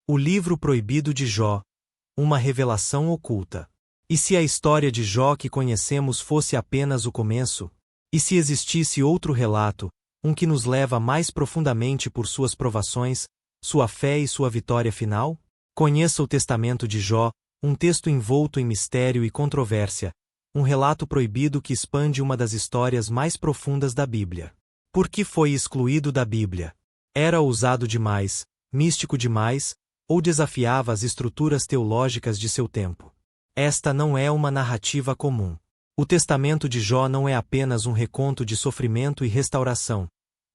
O livro proibido de Jó. Uma revelação oculta. E se a história de Jó que conhecemos fosse apenas o começo? E se existisse outro relato, um que nos leva mais profundamente por suas provações, sua fé e sua vitória final? Conheça o Testamento de Jó, um texto envolto em mistério e controvérsia, um relato proibido que expande uma das histórias mais profundas da Bíblia. Por que foi excluído da Bíblia? Era ousado demais, místico demais, ou desafiava as estruturas teológicas de seu tempo? Esta não é uma narrativa comum. O Testamento de Jó não é apenas um reconto de sofrimento e restauração,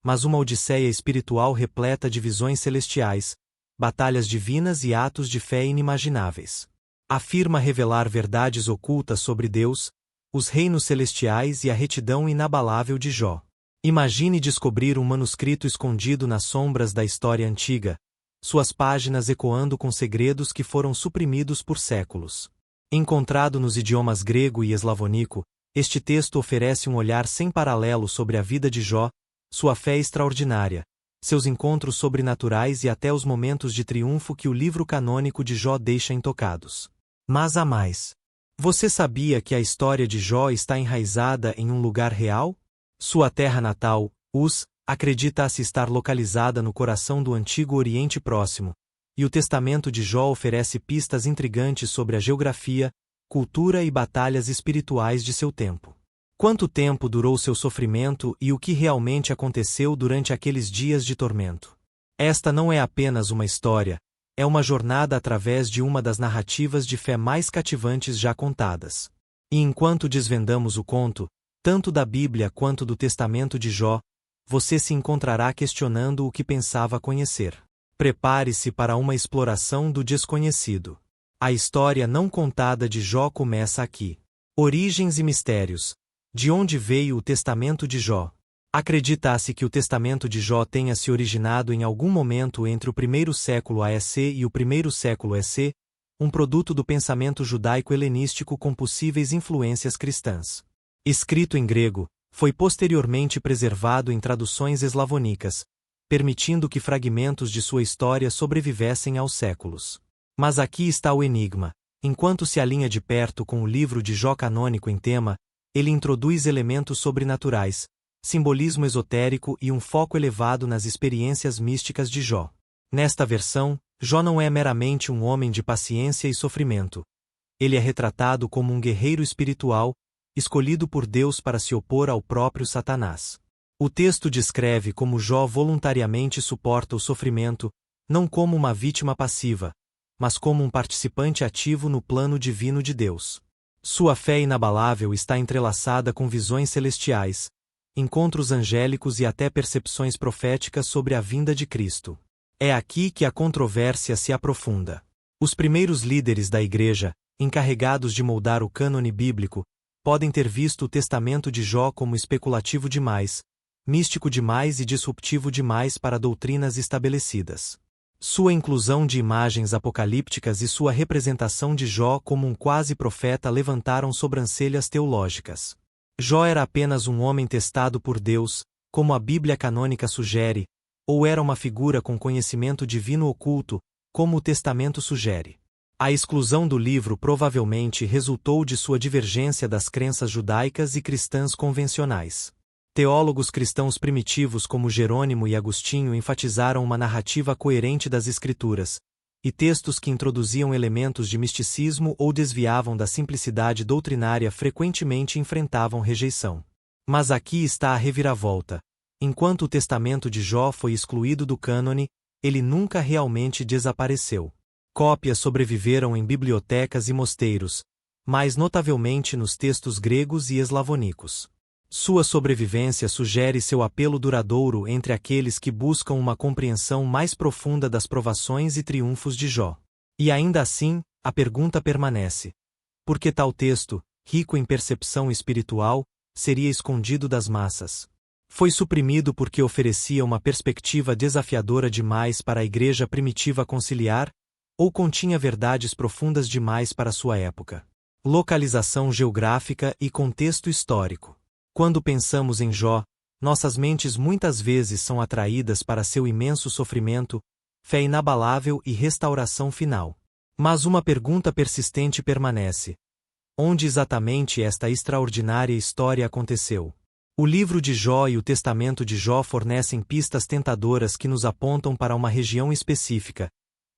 mas uma odisseia espiritual repleta de visões celestiais, batalhas divinas e atos de fé inimagináveis. Afirma revelar verdades ocultas sobre Deus, os reinos celestiais e a retidão inabalável de Jó. Imagine descobrir um manuscrito escondido nas sombras da história antiga, suas páginas ecoando com segredos que foram suprimidos por séculos. Encontrado nos idiomas grego e eslavônico, este texto oferece um olhar sem paralelo sobre a vida de Jó, sua fé extraordinária, seus encontros sobrenaturais e até os momentos de triunfo que o livro canônico de Jó deixa intocados. Mas há mais. Você sabia que a história de Jó está enraizada em um lugar real? Sua terra natal, Uz, acredita-se estar localizada no coração do antigo Oriente Próximo, e o Testamento de Jó oferece pistas intrigantes sobre a geografia, cultura e batalhas espirituais de seu tempo. Quanto tempo durou seu sofrimento e o que realmente aconteceu durante aqueles dias de tormento? Esta não é apenas uma história, é uma jornada através de uma das narrativas de fé mais cativantes já contadas. E enquanto desvendamos o conto, tanto da Bíblia quanto do Testamento de Jó, você se encontrará questionando o que pensava conhecer. Prepare-se para uma exploração do desconhecido. A história não contada de Jó começa aqui. Origens e mistérios. De onde veio o Testamento de Jó? Acredita-se que o Testamento de Jó tenha se originado em algum momento entre o primeiro século AEC e o primeiro século EC, um produto do pensamento judaico-helenístico com possíveis influências cristãs. Escrito em grego, foi posteriormente preservado em traduções eslavônicas, permitindo que fragmentos de sua história sobrevivessem aos séculos. Mas aqui está o enigma. Enquanto se alinha de perto com o livro de Jó canônico em tema, ele introduz elementos sobrenaturais, simbolismo esotérico e um foco elevado nas experiências místicas de Jó. Nesta versão, Jó não é meramente um homem de paciência e sofrimento. Ele é retratado como um guerreiro espiritual, escolhido por Deus para se opor ao próprio Satanás. O texto descreve como Jó voluntariamente suporta o sofrimento, não como uma vítima passiva, mas como um participante ativo no plano divino de Deus. Sua fé inabalável está entrelaçada com visões celestiais, encontros angélicos e até percepções proféticas sobre a vinda de Cristo. É aqui que a controvérsia se aprofunda. Os primeiros líderes da Igreja, encarregados de moldar o cânone bíblico, podem ter visto o Testamento de Jó como especulativo demais, místico demais e disruptivo demais para doutrinas estabelecidas. Sua inclusão de imagens apocalípticas e sua representação de Jó como um quase-profeta levantaram sobrancelhas teológicas. Jó era apenas um homem testado por Deus, como a Bíblia canônica sugere, ou era uma figura com conhecimento divino oculto, como o Testamento sugere. A exclusão do livro provavelmente resultou de sua divergência das crenças judaicas e cristãs convencionais. Teólogos cristãos primitivos como Jerônimo e Agostinho enfatizaram uma narrativa coerente das Escrituras, e textos que introduziam elementos de misticismo ou desviavam da simplicidade doutrinária frequentemente enfrentavam rejeição. Mas aqui está a reviravolta. Enquanto o Testamento de Jó foi excluído do cânone, ele nunca realmente desapareceu. Cópias sobreviveram em bibliotecas e mosteiros, mais notavelmente nos textos gregos e eslavônicos. Sua sobrevivência sugere seu apelo duradouro entre aqueles que buscam uma compreensão mais profunda das provações e triunfos de Jó. E ainda assim, a pergunta permanece: por que tal texto, rico em percepção espiritual, seria escondido das massas? Foi suprimido porque oferecia uma perspectiva desafiadora demais para a igreja primitiva conciliar, ou continha verdades profundas demais para sua época? Localização geográfica e contexto histórico. Quando pensamos em Jó, nossas mentes muitas vezes são atraídas para seu imenso sofrimento, fé inabalável e restauração final. Mas uma pergunta persistente permanece: onde exatamente esta extraordinária história aconteceu? O livro de Jó e o testamento de Jó fornecem pistas tentadoras que nos apontam para uma região específica,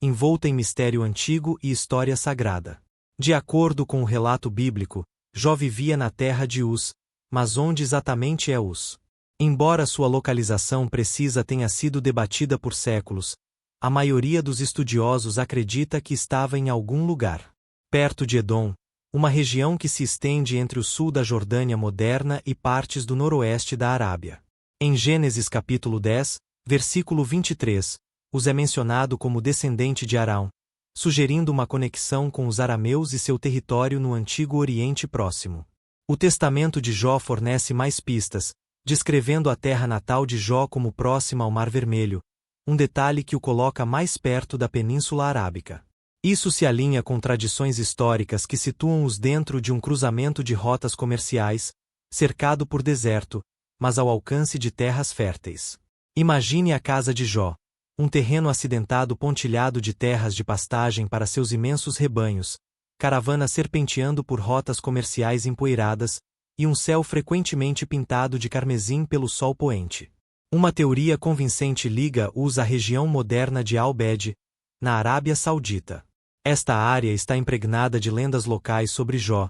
envolta em mistério antigo e história sagrada. De acordo com o relato bíblico, Jó vivia na terra de Uz, mas onde exatamente é Uz? Embora sua localização precisa tenha sido debatida por séculos, a maioria dos estudiosos acredita que estava em algum lugar perto de Edom, uma região que se estende entre o sul da Jordânia moderna e partes do noroeste da Arábia. Em Gênesis capítulo 10, versículo 23, Uz é mencionado como descendente de Arão, sugerindo uma conexão com os arameus e seu território no Antigo Oriente Próximo. O testamento de Jó fornece mais pistas, descrevendo a terra natal de Jó como próxima ao Mar Vermelho, um detalhe que o coloca mais perto da Península Arábica. Isso se alinha com tradições históricas que situam-os dentro de um cruzamento de rotas comerciais, cercado por deserto, mas ao alcance de terras férteis. Imagine a casa de Jó, um terreno acidentado pontilhado de terras de pastagem para seus imensos rebanhos, caravanas serpenteando por rotas comerciais empoeiradas, e um céu frequentemente pintado de carmesim pelo sol poente. Uma teoria convincente liga Uz à região moderna de Al-Bed, na Arábia Saudita. Esta área está impregnada de lendas locais sobre Jó,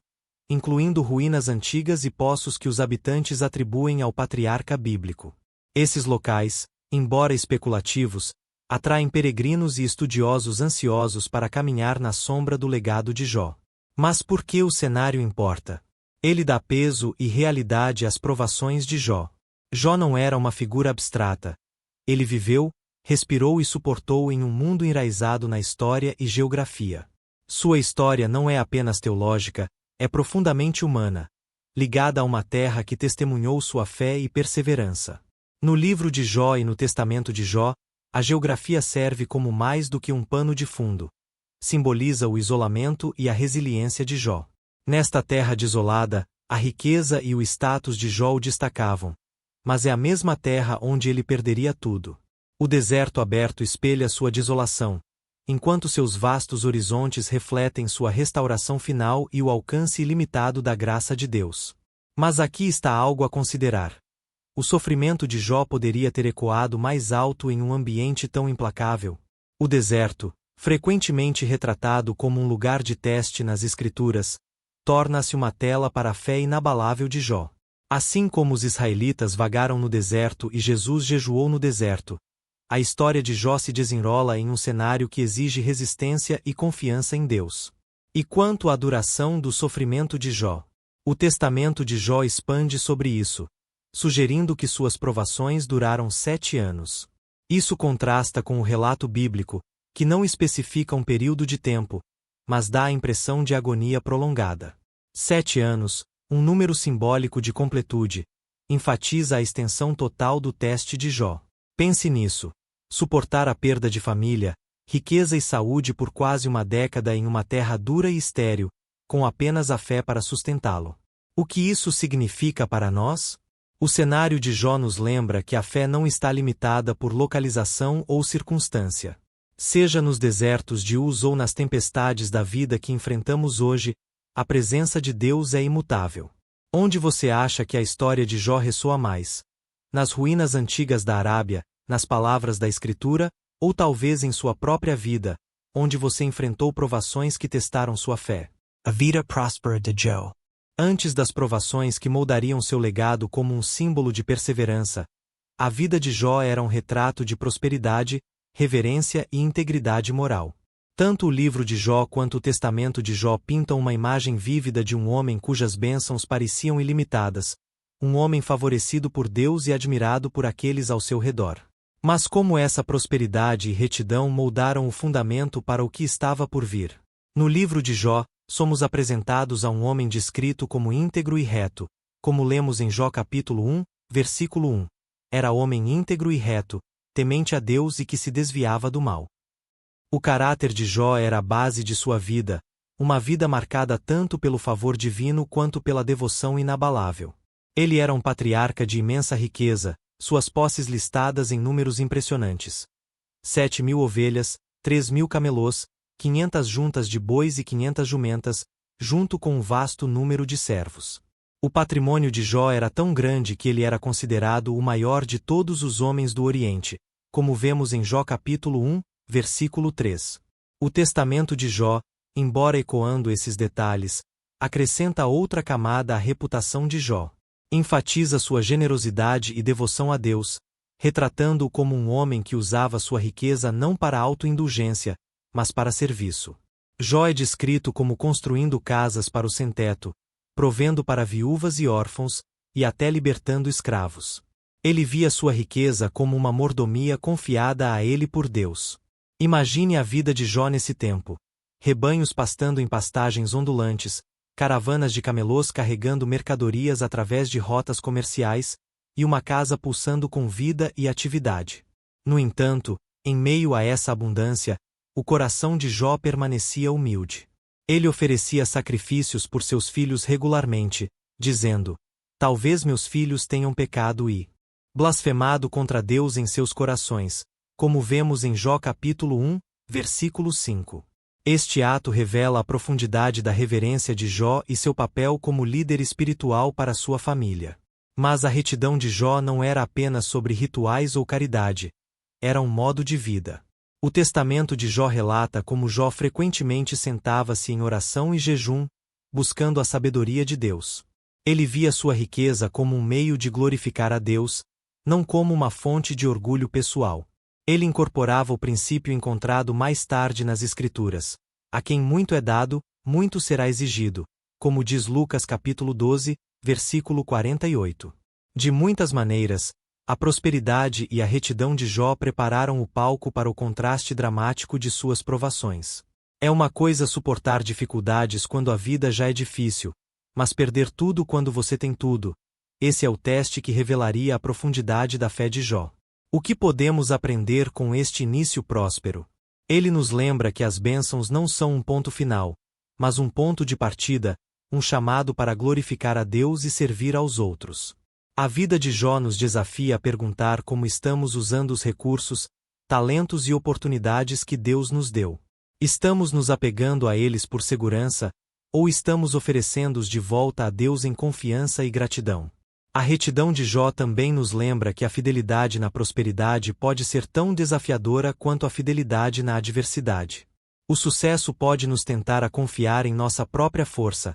incluindo ruínas antigas e poços que os habitantes atribuem ao patriarca bíblico. Esses locais, embora especulativos, atraem peregrinos e estudiosos ansiosos para caminhar na sombra do legado de Jó. Mas por que o cenário importa? Ele dá peso e realidade às provações de Jó. Jó não era uma figura abstrata. Ele viveu, respirou e suportou em um mundo enraizado na história e geografia. Sua história não é apenas teológica, é profundamente humana, ligada a uma terra que testemunhou sua fé e perseverança. No livro de Jó e no testamento de Jó, a geografia serve como mais do que um pano de fundo. Simboliza o isolamento e a resiliência de Jó. Nesta terra desolada, a riqueza e o status de Jó o destacavam, mas é a mesma terra onde ele perderia tudo. O deserto aberto espelha sua desolação, enquanto seus vastos horizontes refletem sua restauração final e o alcance ilimitado da graça de Deus. Mas aqui está algo a considerar. O sofrimento de Jó poderia ter ecoado mais alto em um ambiente tão implacável. O deserto, frequentemente retratado como um lugar de teste nas Escrituras, torna-se uma tela para a fé inabalável de Jó. Assim como os israelitas vagaram no deserto e Jesus jejuou no deserto, a história de Jó se desenrola em um cenário que exige resistência e confiança em Deus. E quanto à duração do sofrimento de Jó? O testamento de Jó expande sobre isso, sugerindo que suas provações duraram 7 anos. Isso contrasta com o relato bíblico, que não especifica um período de tempo, mas dá a impressão de agonia prolongada. 7 anos, um número simbólico de completude, enfatiza a extensão total do teste de Jó. Pense nisso. Suportar a perda de família, riqueza e saúde por quase uma década em uma terra dura e estéril, com apenas a fé para sustentá-lo. O que isso significa para nós? O cenário de Jó nos lembra que a fé não está limitada por localização ou circunstância. Seja nos desertos de Uz ou nas tempestades da vida que enfrentamos hoje, a presença de Deus é imutável. Onde você acha que a história de Jó ressoa mais? Nas ruínas antigas da Arábia, nas palavras da Escritura, ou talvez em sua própria vida, onde você enfrentou provações que testaram sua fé? A vida próspera de Jó. Antes das provações que moldariam seu legado como um símbolo de perseverança, a vida de Jó era um retrato de prosperidade, reverência e integridade moral. Tanto o livro de Jó quanto o testamento de Jó pintam uma imagem vívida de um homem cujas bênçãos pareciam ilimitadas, um homem favorecido por Deus e admirado por aqueles ao seu redor. Mas como essa prosperidade e retidão moldaram o fundamento para o que estava por vir? No livro de Jó, somos apresentados a um homem descrito como íntegro e reto, como lemos em Jó capítulo 1, versículo 1. Era homem íntegro e reto, temente a Deus e que se desviava do mal. O caráter de Jó era a base de sua vida, uma vida marcada tanto pelo favor divino quanto pela devoção inabalável. Ele era um patriarca de imensa riqueza, suas posses listadas em números impressionantes. 7.000 ovelhas, 3.000 camelôs, 500 juntas de bois e 500 jumentas, junto com um vasto número de servos. O patrimônio de Jó era tão grande que ele era considerado o maior de todos os homens do Oriente, como vemos em Jó capítulo 1, versículo 3. O testamento de Jó, embora ecoando esses detalhes, acrescenta outra camada à reputação de Jó. Enfatiza sua generosidade e devoção a Deus, retratando-o como um homem que usava sua riqueza não para autoindulgência, mas para serviço. Jó é descrito como construindo casas para o sem-teto, provendo para viúvas e órfãos, e até libertando escravos. Ele via sua riqueza como uma mordomia confiada a ele por Deus. Imagine a vida de Jó nesse tempo: rebanhos pastando em pastagens ondulantes, caravanas de camelôs carregando mercadorias através de rotas comerciais, e uma casa pulsando com vida e atividade. No entanto, em meio a essa abundância, o coração de Jó permanecia humilde. Ele oferecia sacrifícios por seus filhos regularmente, dizendo: talvez meus filhos tenham pecado e blasfemado contra Deus em seus corações, como vemos em Jó capítulo 1, versículo 5. Este ato revela a profundidade da reverência de Jó e seu papel como líder espiritual para sua família. Mas a retidão de Jó não era apenas sobre rituais ou caridade, era um modo de vida. O testamento de Jó relata como Jó frequentemente sentava-se em oração e jejum, buscando a sabedoria de Deus. Ele via sua riqueza como um meio de glorificar a Deus, não como uma fonte de orgulho pessoal. Ele incorporava o princípio encontrado mais tarde nas Escrituras: a quem muito é dado, muito será exigido, como diz Lucas capítulo 12, versículo 48. De muitas maneiras, a prosperidade e a retidão de Jó prepararam o palco para o contraste dramático de suas provações. É uma coisa suportar dificuldades quando a vida já é difícil, mas perder tudo quando você tem tudo. Esse é o teste que revelaria a profundidade da fé de Jó. O que podemos aprender com este início próspero? Ele nos lembra que as bênçãos não são um ponto final, mas um ponto de partida, um chamado para glorificar a Deus e servir aos outros. A vida de Jó nos desafia a perguntar como estamos usando os recursos, talentos e oportunidades que Deus nos deu. Estamos nos apegando a eles por segurança, ou estamos oferecendo-os de volta a Deus em confiança e gratidão? A retidão de Jó também nos lembra que a fidelidade na prosperidade pode ser tão desafiadora quanto a fidelidade na adversidade. O sucesso pode nos tentar a confiar em nossa própria força,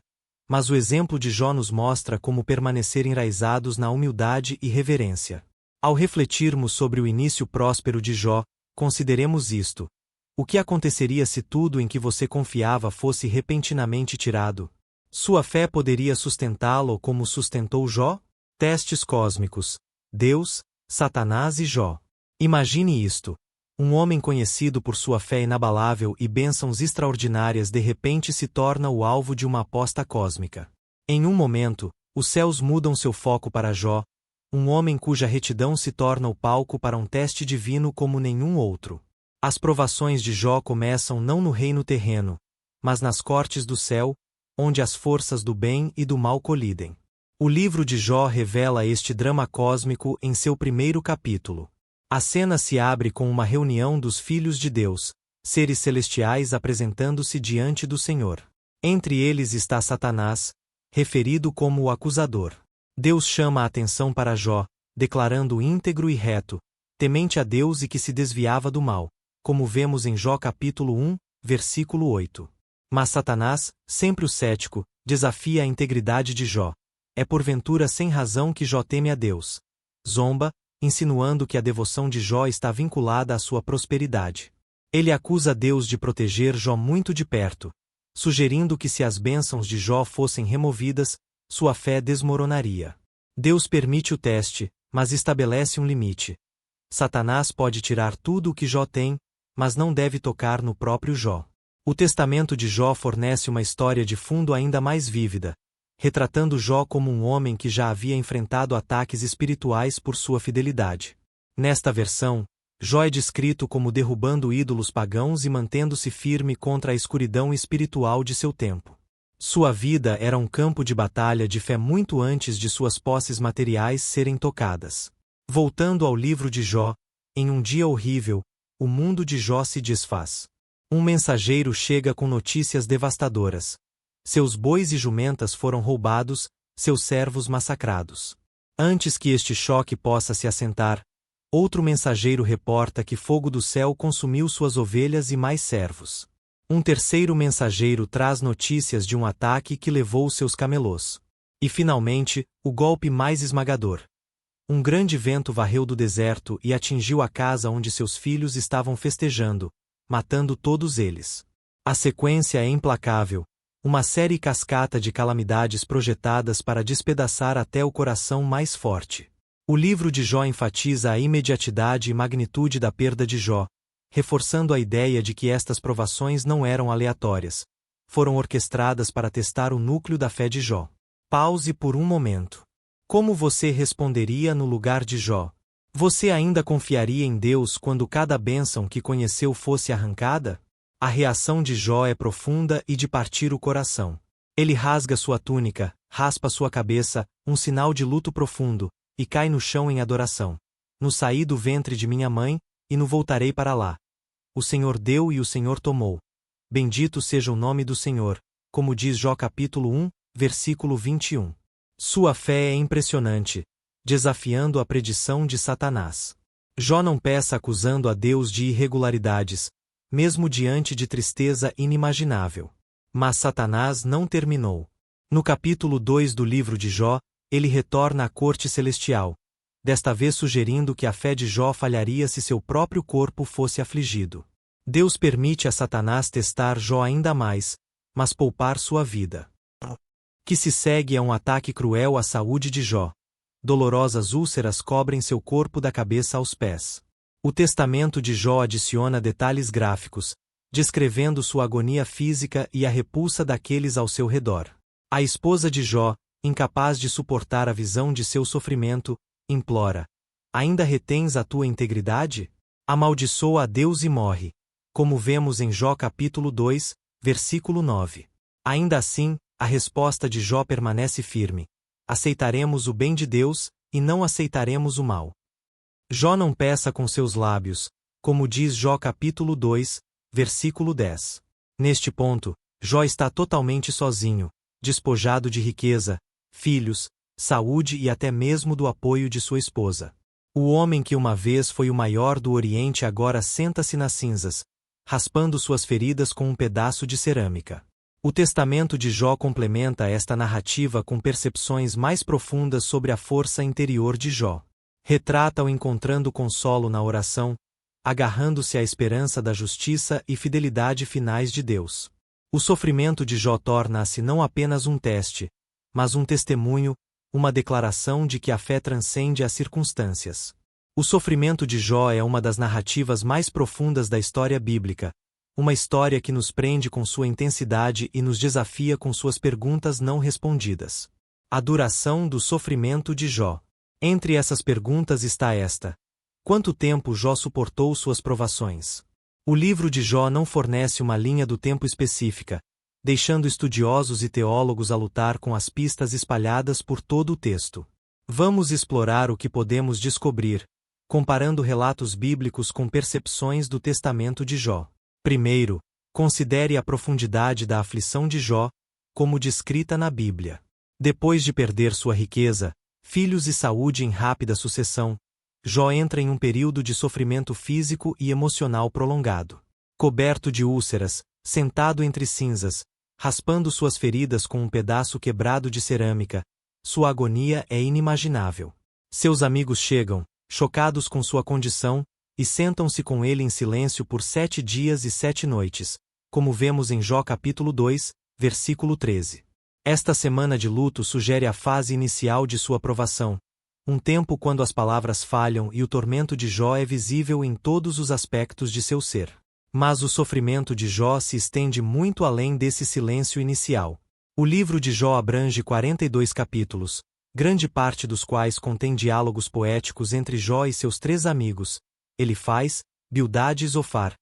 mas o exemplo de Jó nos mostra como permanecer enraizados na humildade e reverência. Ao refletirmos sobre o início próspero de Jó, consideremos isto: o que aconteceria se tudo em que você confiava fosse repentinamente tirado? Sua fé poderia sustentá-lo como sustentou Jó? Testes cósmicos: Deus, Satanás e Jó. Imagine isto: um homem conhecido por sua fé inabalável e bênçãos extraordinárias de repente se torna o alvo de uma aposta cósmica. Em um momento, os céus mudam seu foco para Jó, um homem cuja retidão se torna o palco para um teste divino como nenhum outro. As provações de Jó começam não no reino terreno, mas nas cortes do céu, onde as forças do bem e do mal colidem. O livro de Jó revela este drama cósmico em seu primeiro capítulo. A cena se abre com uma reunião dos filhos de Deus, seres celestiais apresentando-se diante do Senhor. Entre eles está Satanás, referido como o acusador. Deus chama a atenção para Jó, declarando íntegro e reto, temente a Deus e que se desviava do mal, como vemos em Jó capítulo 1, versículo 8. Mas Satanás, sempre o cético, desafia a integridade de Jó. É porventura sem razão que Jó teme a Deus. Zomba, insinuando que a devoção de Jó está vinculada à sua prosperidade. Ele acusa Deus de proteger Jó muito de perto, sugerindo que se as bênçãos de Jó fossem removidas, sua fé desmoronaria. Deus permite o teste, mas estabelece um limite. Satanás pode tirar tudo o que Jó tem, mas não deve tocar no próprio Jó. O testamento de Jó fornece uma história de fundo ainda mais vívida, retratando Jó como um homem que já havia enfrentado ataques espirituais por sua fidelidade. Nesta versão, Jó é descrito como derrubando ídolos pagãos e mantendo-se firme contra a escuridão espiritual de seu tempo. Sua vida era um campo de batalha de fé muito antes de suas posses materiais serem tocadas. Voltando ao livro de Jó, em um dia horrível, o mundo de Jó se desfaz. Um mensageiro chega com notícias devastadoras. Seus bois e jumentas foram roubados, seus servos massacrados. Antes que este choque possa se assentar, outro mensageiro reporta que fogo do céu consumiu suas ovelhas e mais servos. Um terceiro mensageiro traz notícias de um ataque que levou seus camelôs. E finalmente, o golpe mais esmagador. Um grande vento varreu do deserto e atingiu a casa onde seus filhos estavam festejando, matando todos eles. A sequência é implacável, uma série cascata de calamidades projetadas para despedaçar até o coração mais forte. O livro de Jó enfatiza a imediatidade e magnitude da perda de Jó, reforçando a ideia de que estas provações não eram aleatórias, foram orquestradas para testar o núcleo da fé de Jó. Pause por um momento. Como você responderia no lugar de Jó? Você ainda confiaria em Deus quando cada bênção que conheceu fosse arrancada? A reação de Jó é profunda e de partir o coração. Ele rasga sua túnica, raspa sua cabeça, um sinal de luto profundo, e cai no chão em adoração. No saí do ventre de minha mãe, e no voltarei para lá. O Senhor deu e o Senhor tomou. Bendito seja o nome do Senhor, como diz Jó capítulo 1, versículo 21. Sua fé é impressionante, desafiando a predição de Satanás. Jó não peça acusando a Deus de irregularidades, mesmo diante de tristeza inimaginável. Mas Satanás não terminou. No capítulo 2 do livro de Jó, ele retorna à corte celestial, desta vez sugerindo que a fé de Jó falharia se seu próprio corpo fosse afligido. Deus permite a Satanás testar Jó ainda mais, mas poupar sua vida. Que se segue é um ataque cruel à saúde de Jó. Dolorosas úlceras cobrem seu corpo da cabeça aos pés. O testamento de Jó adiciona detalhes gráficos, descrevendo sua agonia física e a repulsa daqueles ao seu redor. A esposa de Jó, incapaz de suportar a visão de seu sofrimento, implora: ainda retens a tua integridade? Amaldiçoa a Deus e morre, como vemos em Jó capítulo 2, versículo 9. Ainda assim, a resposta de Jó permanece firme: aceitaremos o bem de Deus, e não aceitaremos o mal. Jó não peça com seus lábios, como diz Jó capítulo 2, versículo 10. Neste ponto, Jó está totalmente sozinho, despojado de riqueza, filhos, saúde e até mesmo do apoio de sua esposa. O homem que uma vez foi o maior do Oriente agora senta-se nas cinzas, raspando suas feridas com um pedaço de cerâmica. O testamento de Jó complementa esta narrativa com percepções mais profundas sobre a força interior de Jó. Retrata-o encontrando consolo na oração, agarrando-se à esperança da justiça e fidelidade finais de Deus. O sofrimento de Jó torna-se não apenas um teste, mas um testemunho, uma declaração de que a fé transcende as circunstâncias. O sofrimento de Jó é uma das narrativas mais profundas da história bíblica, uma história que nos prende com sua intensidade e nos desafia com suas perguntas não respondidas. A duração do sofrimento de Jó. Entre essas perguntas está esta: quanto tempo Jó suportou suas provações? O livro de Jó não fornece uma linha do tempo específica, deixando estudiosos e teólogos a lutar com as pistas espalhadas por todo o texto. Vamos explorar o que podemos descobrir, comparando relatos bíblicos com percepções do testamento de Jó. Primeiro, considere a profundidade da aflição de Jó, como descrita na Bíblia. Depois de perder sua riqueza, filhos e saúde em rápida sucessão, Jó entra em um período de sofrimento físico e emocional prolongado. Coberto de úlceras, sentado entre cinzas, raspando suas feridas com um pedaço quebrado de cerâmica, sua agonia é inimaginável. Seus amigos chegam, chocados com sua condição, e sentam-se com ele em silêncio por 7 dias e 7 noites, como vemos em Jó capítulo 2, versículo 13. Esta semana de luto sugere a fase inicial de sua provação, um tempo quando as palavras falham e o tormento de Jó é visível em todos os aspectos de seu ser. Mas o sofrimento de Jó se estende muito além desse silêncio inicial. O livro de Jó abrange 42 capítulos, grande parte dos quais contém diálogos poéticos entre Jó e seus 3 amigos, Elifaz, Bildade e Zofar,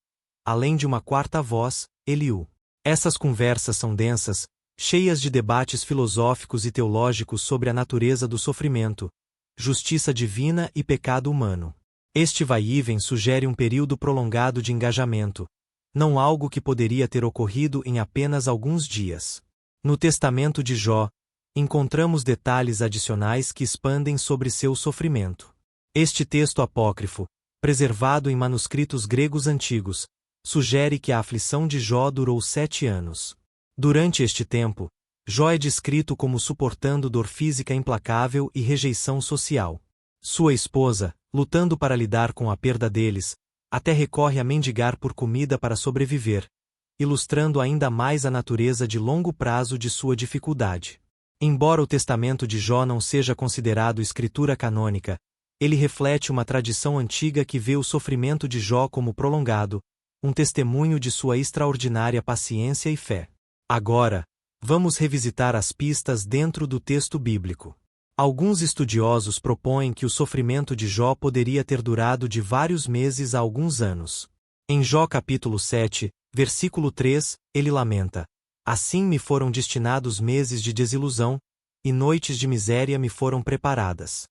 além de uma quarta voz, Eliú. Essas conversas são densas, cheias de debates filosóficos e teológicos sobre a natureza do sofrimento, justiça divina e pecado humano. Este vai e vem sugere um período prolongado de engajamento, não algo que poderia ter ocorrido em apenas alguns dias. No testamento de Jó, encontramos detalhes adicionais que expandem sobre seu sofrimento. Este texto apócrifo, preservado em manuscritos gregos antigos, sugere que a aflição de Jó durou 7 anos. Durante este tempo, Jó é descrito como suportando dor física implacável e rejeição social. Sua esposa, lutando para lidar com a perda deles, até recorre a mendigar por comida para sobreviver, ilustrando ainda mais a natureza de longo prazo de sua dificuldade. Embora o testamento de Jó não seja considerado escritura canônica, ele reflete uma tradição antiga que vê o sofrimento de Jó como prolongado, um testemunho de sua extraordinária paciência e fé. Agora, vamos revisitar as pistas dentro do texto bíblico. Alguns estudiosos propõem que o sofrimento de Jó poderia ter durado de vários meses a alguns anos. Em Jó capítulo 7, versículo 3, ele lamenta: "Assim me foram destinados meses de desilusão, e noites de miséria me foram preparadas."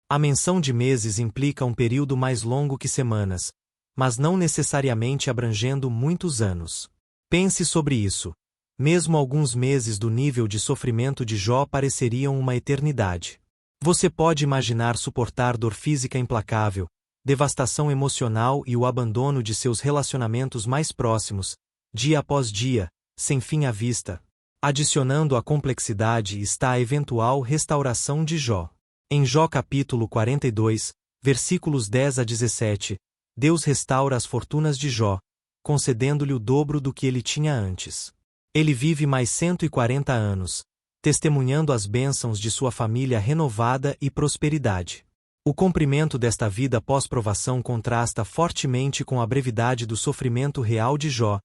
A menção de meses implica um período mais longo que semanas, mas não necessariamente abrangendo muitos anos. Pense sobre isso. Mesmo alguns meses do nível de sofrimento de Jó pareceriam uma eternidade. Você pode imaginar suportar dor física implacável, devastação emocional e o abandono de seus relacionamentos mais próximos, dia após dia, sem fim à vista. Adicionando à complexidade está a eventual restauração de Jó. Em Jó capítulo 42, versículos 10 a 17, Deus restaura as fortunas de Jó, concedendo-lhe o dobro do que ele tinha antes. Ele vive mais 140 anos, testemunhando as bênçãos de sua família renovada e prosperidade. O comprimento desta vida pós-provação contrasta fortemente com a brevidade do sofrimento real de Jó,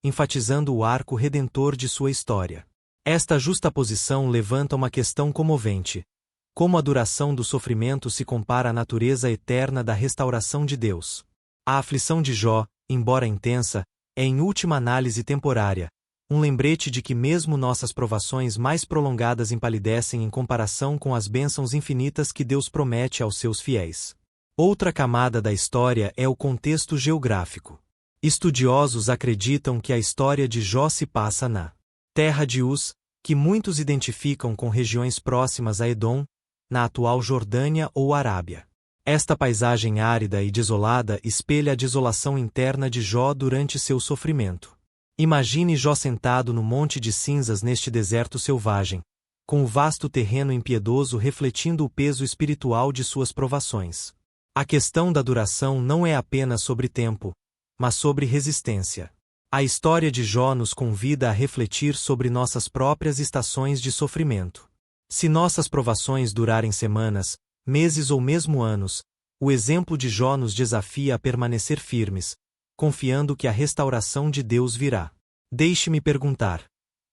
enfatizando o arco redentor de sua história. Esta justaposição levanta uma questão comovente: como a duração do sofrimento se compara à natureza eterna da restauração de Deus? A aflição de Jó, embora intensa, é em última análise temporária, um lembrete de que mesmo nossas provações mais prolongadas empalidecem em comparação com as bênçãos infinitas que Deus promete aos seus fiéis. Outra camada da história é o contexto geográfico. Estudiosos acreditam que a história de Jó se passa na terra de Uz, que muitos identificam com regiões próximas a Edom, na atual Jordânia ou Arábia. Esta paisagem árida e desolada espelha a desolação interna de Jó durante seu sofrimento. Imagine Jó sentado no monte de cinzas neste deserto selvagem, com o vasto terreno impiedoso refletindo o peso espiritual de suas provações. A questão da duração não é apenas sobre tempo, mas sobre resistência. A história de Jó nos convida a refletir sobre nossas próprias estações de sofrimento. Se nossas provações durarem semanas, meses ou mesmo anos, o exemplo de Jó nos desafia a permanecer firmes, confiando que a restauração de Deus virá. Deixe-me perguntar: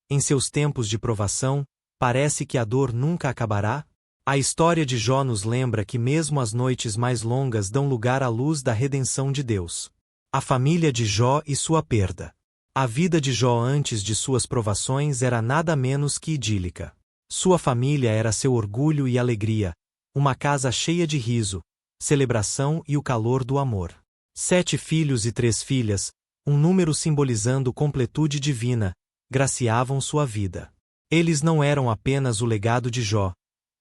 em seus tempos de provação, parece que a dor nunca acabará? A história de Jó nos lembra que mesmo as noites mais longas dão lugar à luz da redenção de Deus. A família de Jó e sua perda. A vida de Jó antes de suas provações era nada menos que idílica. Sua família era seu orgulho e alegria, uma casa cheia de riso, celebração e o calor do amor. 7 filhos e 3 filhas, um número simbolizando completude divina, graciavam sua vida. Eles não eram apenas o legado de Jó,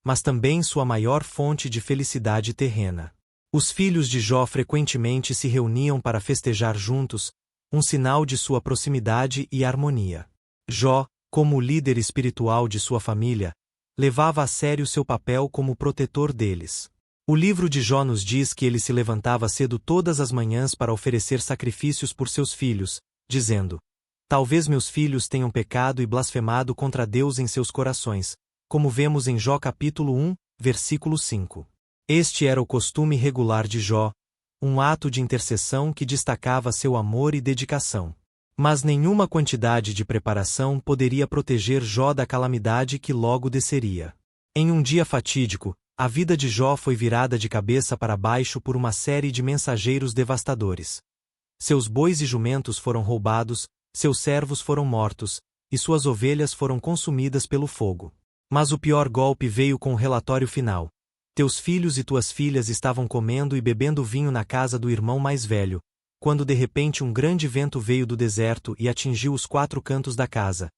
mas também sua maior fonte de felicidade terrena. Os filhos de Jó frequentemente se reuniam para festejar juntos, um sinal de sua proximidade e harmonia. Jó, como o líder espiritual de sua família, levava a sério seu papel como protetor deles. O livro de Jó nos diz que ele se levantava cedo todas as manhãs para oferecer sacrifícios por seus filhos, dizendo: "Talvez meus filhos tenham pecado e blasfemado contra Deus em seus corações", como vemos em Jó capítulo 1, versículo 5. Este era o costume regular de Jó, um ato de intercessão que destacava seu amor e dedicação. Mas nenhuma quantidade de preparação poderia proteger Jó da calamidade que logo desceria. Em um dia fatídico, a vida de Jó foi virada de cabeça para baixo por uma série de mensageiros devastadores. Seus bois e jumentos foram roubados, seus servos foram mortos, e suas ovelhas foram consumidas pelo fogo. Mas o pior golpe veio com o relatório final. Teus filhos e tuas filhas estavam comendo e bebendo vinho na casa do irmão mais velho, quando de repente um grande vento veio do deserto e atingiu os 4 cantos da casa.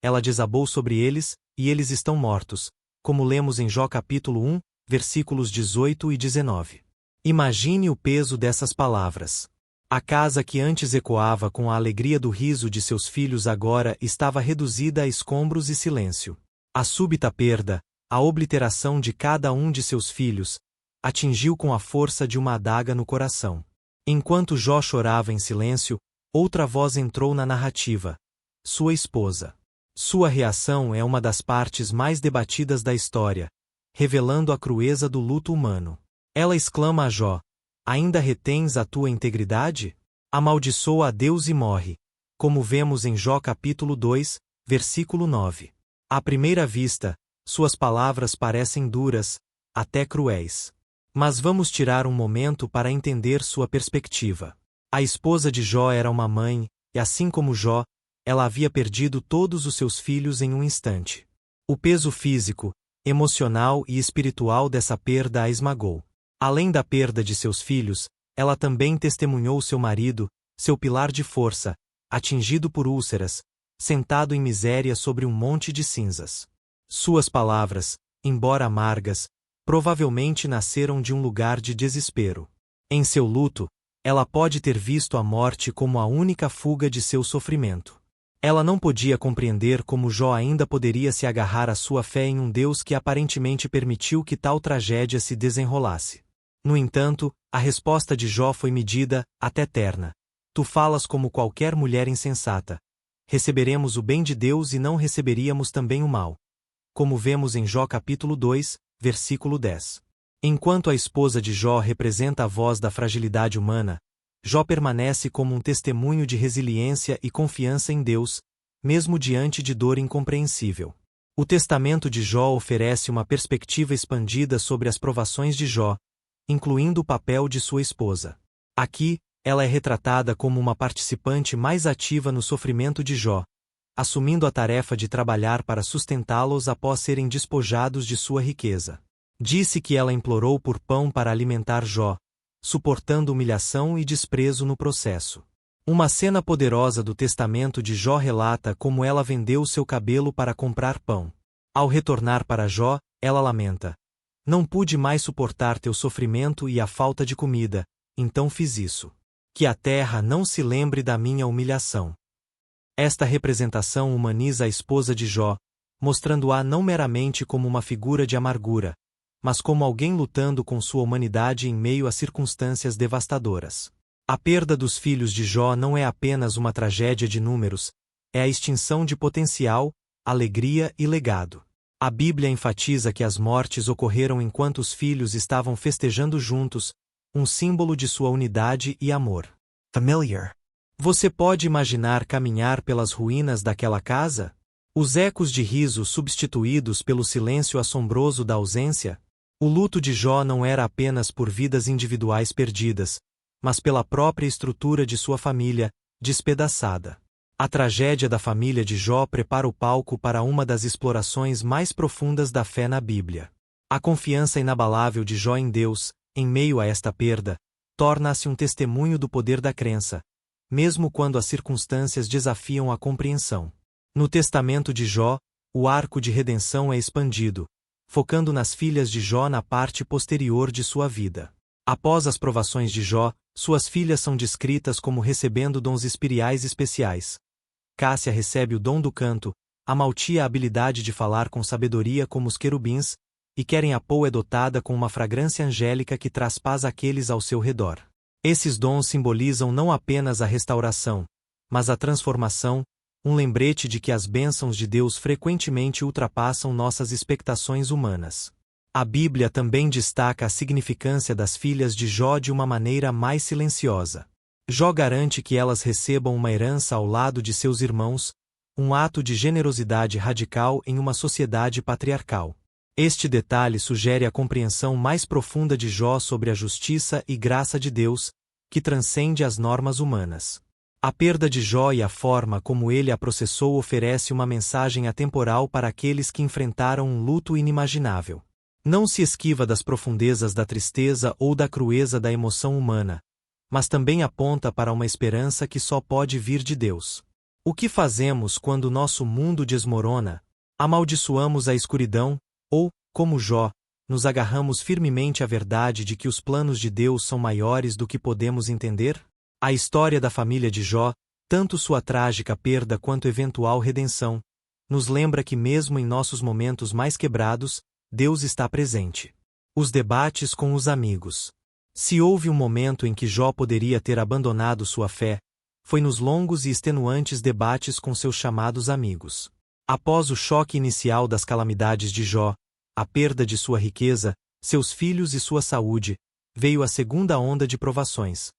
Ela desabou sobre eles, e eles estão mortos, como lemos em Jó capítulo 1, versículos 18 e 19. Imagine o peso dessas palavras. A casa que antes ecoava com a alegria do riso de seus filhos agora estava reduzida a escombros e silêncio. A súbita perda, a obliteração de cada um de seus filhos, atingiu com a força de uma adaga no coração. Enquanto Jó chorava em silêncio, outra voz entrou na narrativa: sua esposa. Sua reação é uma das partes mais debatidas da história, revelando a crueza do luto humano. Ela exclama a Jó: ainda retens a tua integridade? Amaldiçoa a Deus e morre, como vemos em Jó capítulo 2, versículo 9. À primeira vista, suas palavras parecem duras, até cruéis. Mas vamos tirar um momento para entender sua perspectiva. A esposa de Jó era uma mãe, e assim como Jó, ela havia perdido todos os seus filhos em um instante. O peso físico, emocional e espiritual dessa perda a esmagou. Além da perda de seus filhos, ela também testemunhou seu marido, seu pilar de força, atingido por úlceras, sentado em miséria sobre um monte de cinzas. Suas palavras, embora amargas, provavelmente nasceram de um lugar de desespero. Em seu luto, ela pode ter visto a morte como a única fuga de seu sofrimento. Ela não podia compreender como Jó ainda poderia se agarrar à sua fé em um Deus que aparentemente permitiu que tal tragédia se desenrolasse. No entanto, a resposta de Jó foi medida, até terna. Tu falas como qualquer mulher insensata. Receberemos o bem de Deus e não receberíamos também o mal. Como vemos em Jó capítulo 2, versículo 10. Enquanto a esposa de Jó representa a voz da fragilidade humana, Jó permanece como um testemunho de resiliência e confiança em Deus, mesmo diante de dor incompreensível. O testamento de Jó oferece uma perspectiva expandida sobre as provações de Jó, incluindo o papel de sua esposa. Aqui, ela é retratada como uma participante mais ativa no sofrimento de Jó, assumindo a tarefa de trabalhar para sustentá-los após serem despojados de sua riqueza. Disse que ela implorou por pão para alimentar Jó, suportando humilhação e desprezo no processo. Uma cena poderosa do testamento de Jó relata como ela vendeu seu cabelo para comprar pão. Ao retornar para Jó, ela lamenta: não pude mais suportar teu sofrimento e a falta de comida, então fiz isso. Que a terra não se lembre da minha humilhação. Esta representação humaniza a esposa de Jó, mostrando-a não meramente como uma figura de amargura, mas como alguém lutando com sua humanidade em meio a circunstâncias devastadoras. A perda dos filhos de Jó não é apenas uma tragédia de números, é a extinção de potencial, alegria e legado. A Bíblia enfatiza que as mortes ocorreram enquanto os filhos estavam festejando juntos, um símbolo de sua unidade e amor. Familiar. Você pode imaginar caminhar pelas ruínas daquela casa? Os ecos de riso substituídos pelo silêncio assombroso da ausência? O luto de Jó não era apenas por vidas individuais perdidas, mas pela própria estrutura de sua família, despedaçada. A tragédia da família de Jó prepara o palco para uma das explorações mais profundas da fé na Bíblia. A confiança inabalável de Jó em Deus, em meio a esta perda, torna-se um testemunho do poder da crença, mesmo quando as circunstâncias desafiam a compreensão. No testamento de Jó, o arco de redenção é expandido, focando nas filhas de Jó na parte posterior de sua vida. Após as provações de Jó, suas filhas são descritas como recebendo dons espirituais especiais. Cássia recebe o dom do canto, Amaltia a habilidade de falar com sabedoria como os querubins, e Queren-Apou é dotada com uma fragrância angélica que traz paz àqueles ao seu redor. Esses dons simbolizam não apenas a restauração, mas a transformação, um lembrete de que as bênçãos de Deus frequentemente ultrapassam nossas expectações humanas. A Bíblia também destaca a significância das filhas de Jó de uma maneira mais silenciosa. Jó garante que elas recebam uma herança ao lado de seus irmãos, um ato de generosidade radical em uma sociedade patriarcal. Este detalhe sugere a compreensão mais profunda de Jó sobre a justiça e graça de Deus, que transcende as normas humanas. A perda de Jó e a forma como ele a processou oferece uma mensagem atemporal para aqueles que enfrentaram um luto inimaginável. Não se esquiva das profundezas da tristeza ou da crueza da emoção humana, mas também aponta para uma esperança que só pode vir de Deus. O que fazemos quando nosso mundo desmorona? Amaldiçoamos a escuridão, ou, como Jó, nos agarramos firmemente à verdade de que os planos de Deus são maiores do que podemos entender? A história da família de Jó, tanto sua trágica perda quanto eventual redenção, nos lembra que mesmo em nossos momentos mais quebrados, Deus está presente. Os debates com os amigos. Se houve um momento em que Jó poderia ter abandonado sua fé, foi nos longos e extenuantes debates com seus chamados amigos. Após o choque inicial das calamidades de Jó, a perda de sua riqueza, seus filhos e sua saúde, veio a segunda onda de provações,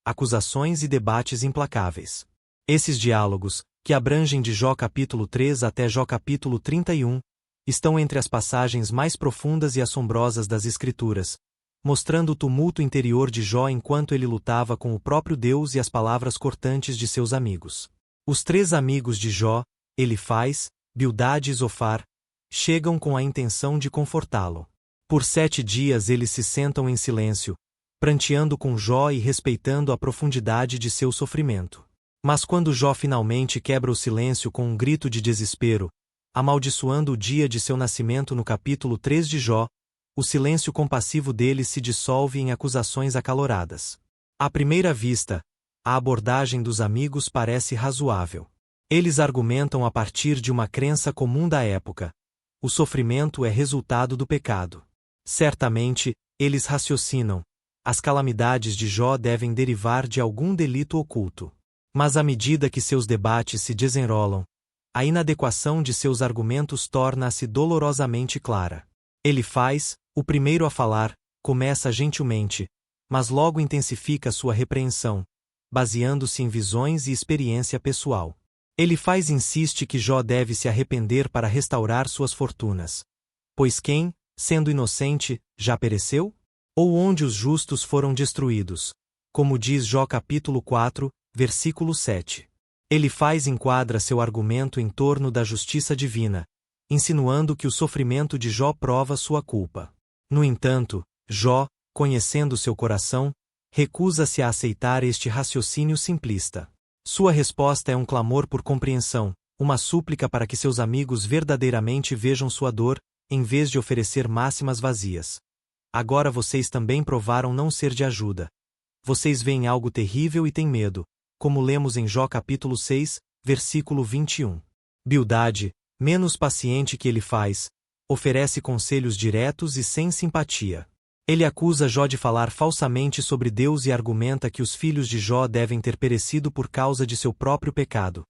acusações e debates implacáveis. Esses diálogos, que abrangem de Jó capítulo 3 até Jó capítulo 31, estão entre as passagens mais profundas e assombrosas das Escrituras, mostrando o tumulto interior de Jó enquanto ele lutava com o próprio Deus e as palavras cortantes de seus amigos. Os três amigos de Jó, Elifaz, Bildade e Zofar, chegam com a intenção de confortá-lo. Por 7 dias eles se sentam em silêncio, pranteando com Jó e respeitando a profundidade de seu sofrimento. Mas quando Jó finalmente quebra o silêncio com um grito de desespero, amaldiçoando o dia de seu nascimento no capítulo 3 de Jó, o silêncio compassivo deles se dissolve em acusações acaloradas. À primeira vista, a abordagem dos amigos parece razoável. Eles argumentam a partir de uma crença comum da época: o sofrimento é resultado do pecado. Certamente, eles raciocinam: as calamidades de Jó devem derivar de algum delito oculto. Mas à medida que seus debates se desenrolam, a inadequação de seus argumentos torna-se dolorosamente clara. Elifaz, o primeiro a falar, começa gentilmente, mas logo intensifica sua repreensão, baseando-se em visões e experiência pessoal. Elifaz insiste que Jó deve se arrepender para restaurar suas fortunas. Pois quem, sendo inocente, já pereceu? Ou onde os justos foram destruídos? Como diz Jó capítulo 4, versículo 7. Elifaz enquadra seu argumento em torno da justiça divina, insinuando que o sofrimento de Jó prova sua culpa. No entanto, Jó, conhecendo seu coração, recusa-se a aceitar este raciocínio simplista. Sua resposta é um clamor por compreensão, uma súplica para que seus amigos verdadeiramente vejam sua dor, em vez de oferecer máximas vazias. Agora vocês também provaram não ser de ajuda. Vocês veem algo terrível e têm medo, como lemos em Jó capítulo 6, versículo 21. Bildade, menos paciente que Elifaz, oferece conselhos diretos e sem simpatia. Ele acusa Jó de falar falsamente sobre Deus e argumenta que os filhos de Jó devem ter perecido por causa de seu próprio pecado.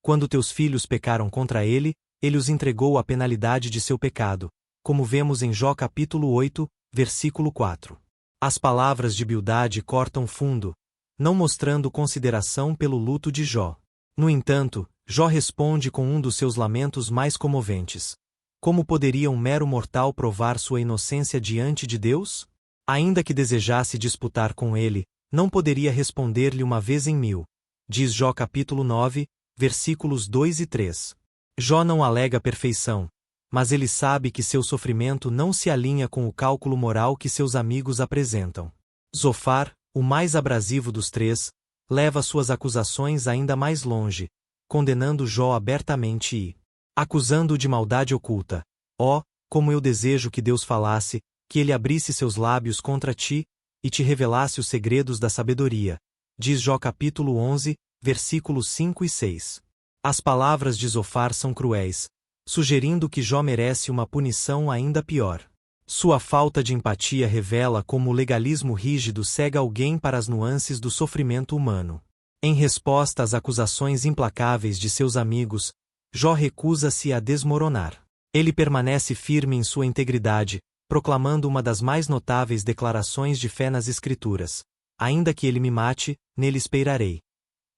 Quando teus filhos pecaram contra ele, ele os entregou à penalidade de seu pecado, como vemos em Jó capítulo 8, versículo 4. As palavras de Bildade cortam fundo, não mostrando consideração pelo luto de Jó. No entanto, Jó responde com um dos seus lamentos mais comoventes. Como poderia um mero mortal provar sua inocência diante de Deus? Ainda que desejasse disputar com ele, não poderia responder-lhe uma vez em 1000. Diz Jó capítulo 9, versículos 2 e 3. Jó não alega perfeição, mas ele sabe que seu sofrimento não se alinha com o cálculo moral que seus amigos apresentam. Zofar, o mais abrasivo dos três, leva suas acusações ainda mais longe, condenando Jó abertamente e acusando-o de maldade oculta. Ó, como eu desejo que Deus falasse, que ele abrisse seus lábios contra ti, e te revelasse os segredos da sabedoria. Diz Jó capítulo 11, versículos 5 e 6. As palavras de Zofar são cruéis, sugerindo que Jó merece uma punição ainda pior. Sua falta de empatia revela como o legalismo rígido cega alguém para as nuances do sofrimento humano. Em resposta às acusações implacáveis de seus amigos, Jó recusa-se a desmoronar. Ele permanece firme em sua integridade, proclamando uma das mais notáveis declarações de fé nas Escrituras: ainda que ele me mate, nele esperarei.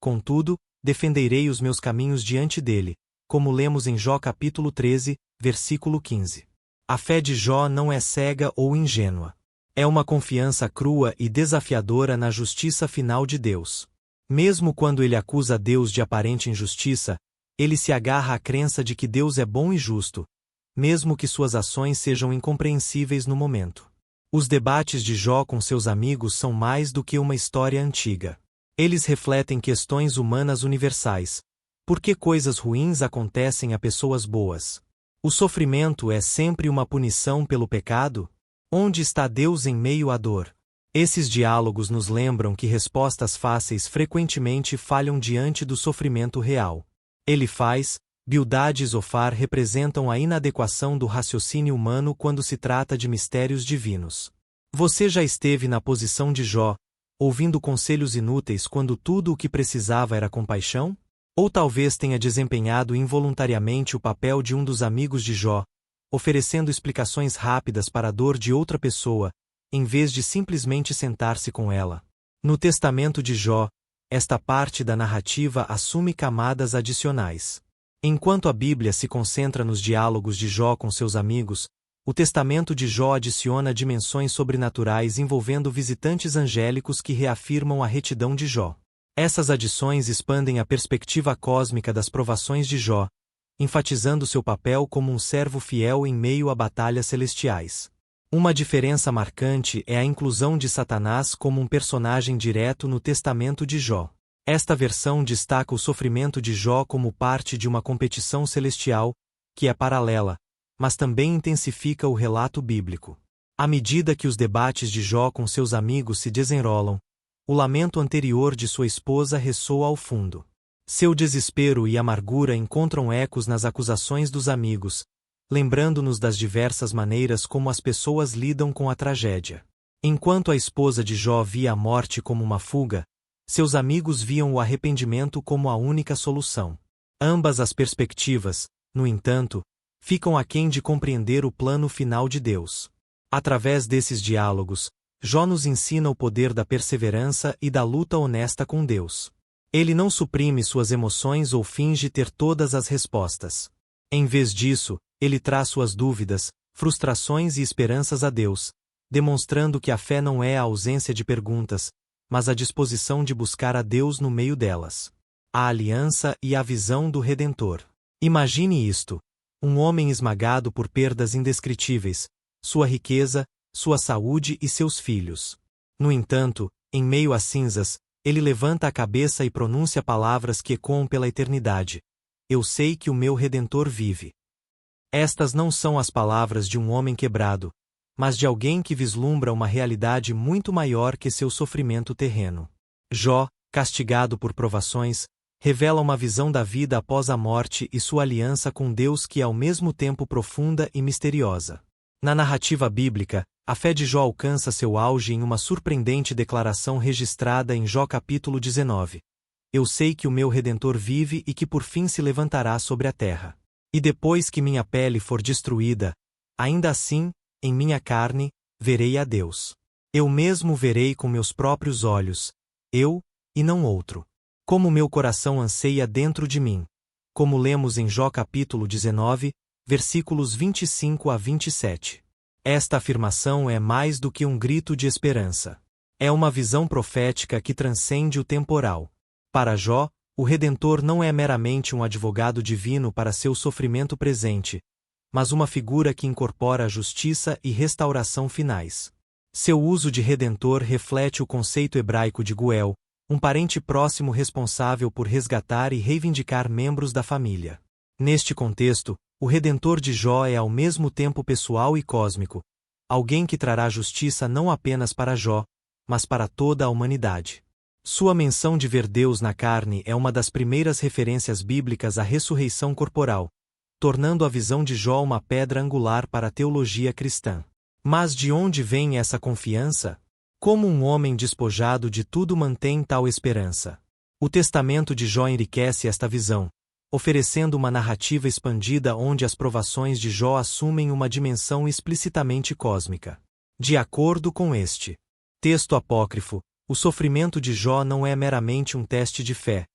Contudo, defenderei os meus caminhos diante dele, como lemos em Jó capítulo 13, versículo 15. A fé de Jó não é cega ou ingênua. É uma confiança crua e desafiadora na justiça final de Deus. Mesmo quando ele acusa Deus de aparente injustiça, ele se agarra à crença de que Deus é bom e justo, mesmo que suas ações sejam incompreensíveis no momento. Os debates de Jó com seus amigos são mais do que uma história antiga. Eles refletem questões humanas universais. Por que coisas ruins acontecem a pessoas boas? O sofrimento é sempre uma punição pelo pecado? Onde está Deus em meio à dor? Esses diálogos nos lembram que respostas fáceis frequentemente falham diante do sofrimento real. Elifaz, Bildade e Zofar representam a inadequação do raciocínio humano quando se trata de mistérios divinos. Você já esteve na posição de Jó, ouvindo conselhos inúteis quando tudo o que precisava era compaixão? Ou talvez tenha desempenhado involuntariamente o papel de um dos amigos de Jó, oferecendo explicações rápidas para a dor de outra pessoa, em vez de simplesmente sentar-se com ela. No testamento de Jó, esta parte da narrativa assume camadas adicionais. Enquanto a Bíblia se concentra nos diálogos de Jó com seus amigos, o testamento de Jó adiciona dimensões sobrenaturais envolvendo visitantes angélicos que reafirmam a retidão de Jó. Essas adições expandem a perspectiva cósmica das provações de Jó, enfatizando seu papel como um servo fiel em meio a batalhas celestiais. Uma diferença marcante é a inclusão de Satanás como um personagem direto no testamento de Jó. Esta versão destaca o sofrimento de Jó como parte de uma competição celestial, que é paralela, mas também intensifica o relato bíblico. À medida que os debates de Jó com seus amigos se desenrolam, o lamento anterior de sua esposa ressoa ao fundo. Seu desespero e amargura encontram ecos nas acusações dos amigos, lembrando-nos das diversas maneiras como as pessoas lidam com a tragédia. Enquanto a esposa de Jó via a morte como uma fuga, seus amigos viam o arrependimento como a única solução. Ambas as perspectivas, no entanto, ficam aquém de compreender o plano final de Deus. Através desses diálogos, Jó nos ensina o poder da perseverança e da luta honesta com Deus. Ele não suprime suas emoções ou finge ter todas as respostas. Em vez disso, ele traz suas dúvidas, frustrações e esperanças a Deus, demonstrando que a fé não é a ausência de perguntas, mas a disposição de buscar a Deus no meio delas. A aliança e a visão do Redentor. Imagine isto: um homem esmagado por perdas indescritíveis, sua riqueza, sua saúde e seus filhos. No entanto, em meio às cinzas, ele levanta a cabeça e pronuncia palavras que ecoam pela eternidade: Eu sei que o meu Redentor vive. Estas não são as palavras de um homem quebrado, mas de alguém que vislumbra uma realidade muito maior que seu sofrimento terreno. Jó, castigado por provações, revela uma visão da vida após a morte e sua aliança com Deus que é ao mesmo tempo profunda e misteriosa. Na narrativa bíblica, a fé de Jó alcança seu auge em uma surpreendente declaração registrada em Jó capítulo 19. Eu sei que o meu Redentor vive e que por fim se levantará sobre a terra. E depois que minha pele for destruída, ainda assim, em minha carne, verei a Deus. Eu mesmo verei com meus próprios olhos, eu, e não outro. Como meu coração anseia dentro de mim. Como lemos em Jó capítulo 19, versículos 25 a 27. Esta afirmação é mais do que um grito de esperança. É uma visão profética que transcende o temporal. Para Jó, o Redentor não é meramente um advogado divino para seu sofrimento presente, mas uma figura que incorpora a justiça e restauração finais. Seu uso de Redentor reflete o conceito hebraico de Goel, um parente próximo responsável por resgatar e reivindicar membros da família. Neste contexto, o Redentor de Jó é ao mesmo tempo pessoal e cósmico, alguém que trará justiça não apenas para Jó, mas para toda a humanidade. Sua menção de ver Deus na carne é uma das primeiras referências bíblicas à ressurreição corporal, tornando a visão de Jó uma pedra angular para a teologia cristã. Mas de onde vem essa confiança? Como um homem despojado de tudo mantém tal esperança? O testamento de Jó enriquece esta visão, oferecendo uma narrativa expandida onde as provações de Jó assumem uma dimensão explicitamente cósmica. De acordo com este texto apócrifo, o sofrimento de Jó não é meramente um teste de fé,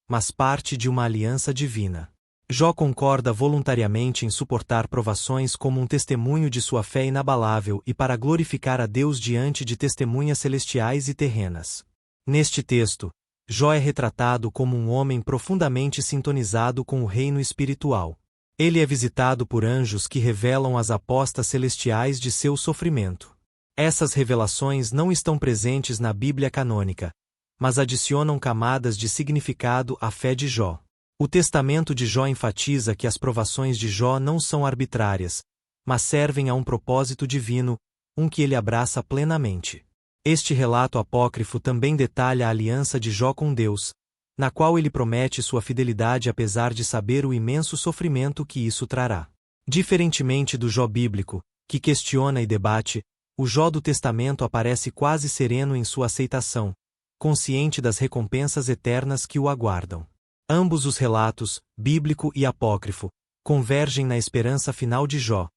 mas parte de uma aliança divina. Jó concorda voluntariamente em suportar provações como um testemunho de sua fé inabalável e para glorificar a Deus diante de testemunhas celestiais e terrenas. Neste texto, Jó é retratado como um homem profundamente sintonizado com o reino espiritual. Ele é visitado por anjos que revelam as apostas celestiais de seu sofrimento. Essas revelações não estão presentes na Bíblia canônica, mas adicionam camadas de significado à fé de Jó. O testamento de Jó enfatiza que as provações de Jó não são arbitrárias, mas servem a um propósito divino, que ele abraça plenamente. Este relato apócrifo também detalha a aliança de Jó com Deus, na qual ele promete sua fidelidade apesar de saber o imenso sofrimento que isso trará. Diferentemente do Jó bíblico, que questiona e debate, o Jó do Testamento aparece quase sereno em sua aceitação, consciente das recompensas eternas que o aguardam. Ambos os relatos, bíblico e apócrifo, convergem na esperança final de Jó,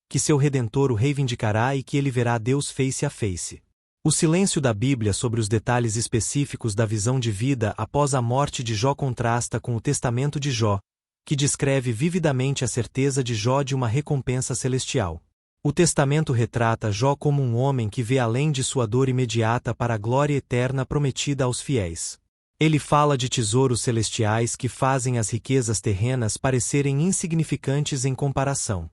que seu Redentor o reivindicará e que ele verá Deus face a face. O silêncio da Bíblia sobre os detalhes específicos da visão de vida após a morte de Jó contrasta com o testamento de Jó, que descreve vividamente a certeza de Jó de uma recompensa celestial. O testamento retrata Jó como um homem que vê além de sua dor imediata para a glória eterna prometida aos fiéis. Ele fala de tesouros celestiais que fazem as riquezas terrenas parecerem insignificantes em comparação.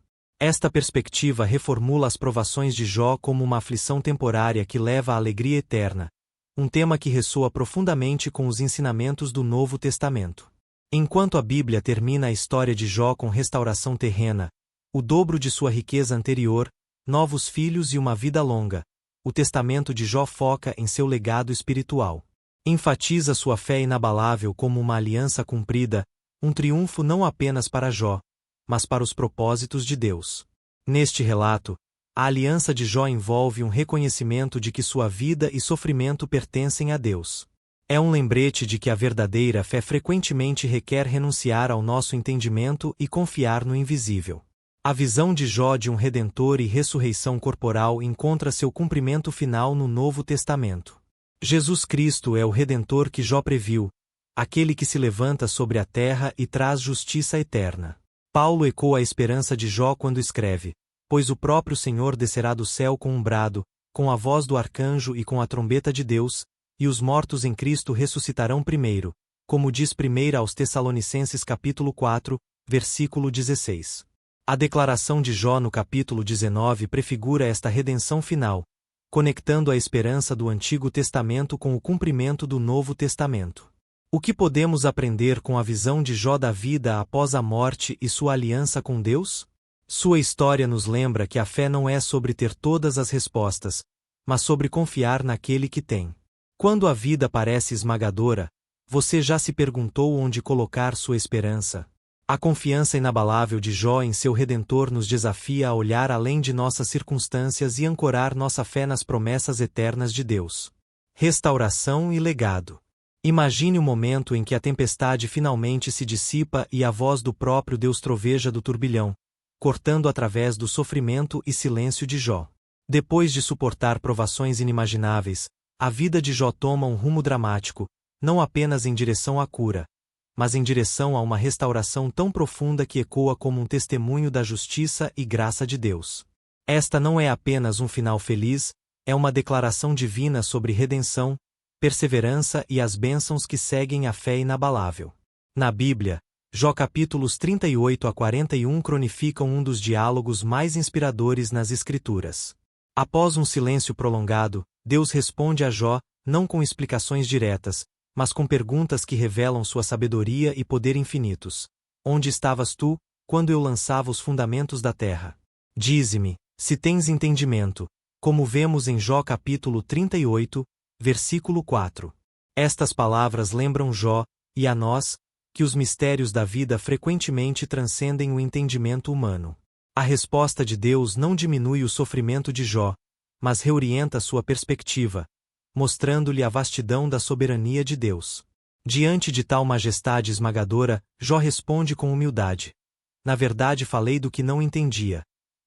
Esta perspectiva reformula as provações de Jó como uma aflição temporária que leva à alegria eterna, um tema que ressoa profundamente com os ensinamentos do Novo Testamento. Enquanto a Bíblia termina a história de Jó com restauração terrena, o dobro de sua riqueza anterior, novos filhos e uma vida longa, o testamento de Jó foca em seu legado espiritual. Enfatiza sua fé inabalável como uma aliança cumprida, um triunfo não apenas para Jó, mas para os propósitos de Deus. Neste relato, a aliança de Jó envolve um reconhecimento de que sua vida e sofrimento pertencem a Deus. É um lembrete de que a verdadeira fé frequentemente requer renunciar ao nosso entendimento e confiar no invisível. A visão de Jó de um Redentor e ressurreição corporal encontra seu cumprimento final no Novo Testamento. Jesus Cristo é o Redentor que Jó previu, aquele que se levanta sobre a terra e traz justiça eterna. Paulo ecoa a esperança de Jó quando escreve: pois o próprio Senhor descerá do céu com um brado, com a voz do arcanjo e com a trombeta de Deus, e os mortos em Cristo ressuscitarão primeiro, como diz 1 aos Tessalonicenses capítulo 4, versículo 16. A declaração de Jó no capítulo 19 prefigura esta redenção final, conectando a esperança do Antigo Testamento com o cumprimento do Novo Testamento. O que podemos aprender com a visão de Jó da vida após a morte e sua aliança com Deus? Sua história nos lembra que a fé não é sobre ter todas as respostas, mas sobre confiar naquele que tem. Quando a vida parece esmagadora, você já se perguntou onde colocar sua esperança? A confiança inabalável de Jó em seu Redentor nos desafia a olhar além de nossas circunstâncias e ancorar nossa fé nas promessas eternas de Deus. Restauração e legado. Imagine o momento em que a tempestade finalmente se dissipa e a voz do próprio Deus troveja do turbilhão, cortando através do sofrimento e silêncio de Jó. Depois de suportar provações inimagináveis, a vida de Jó toma um rumo dramático, não apenas em direção à cura, mas em direção a uma restauração tão profunda que ecoa como um testemunho da justiça e graça de Deus. Esta não é apenas um final feliz, é uma declaração divina sobre redenção, perseverança e as bênçãos que seguem a fé inabalável. Na Bíblia, Jó capítulos 38 a 41 cronificam um dos diálogos mais inspiradores nas Escrituras. Após um silêncio prolongado, Deus responde a Jó, não com explicações diretas, mas com perguntas que revelam sua sabedoria e poder infinitos. Onde estavas tu, quando eu lançava os fundamentos da terra? Dize-me, se tens entendimento, como vemos em Jó capítulo 38, versículo 4. Estas palavras lembram Jó, e a nós, que os mistérios da vida frequentemente transcendem o entendimento humano. A resposta de Deus não diminui o sofrimento de Jó, mas reorienta sua perspectiva, mostrando-lhe a vastidão da soberania de Deus. Diante de tal majestade esmagadora, Jó responde com humildade: na verdade falei do que não entendia.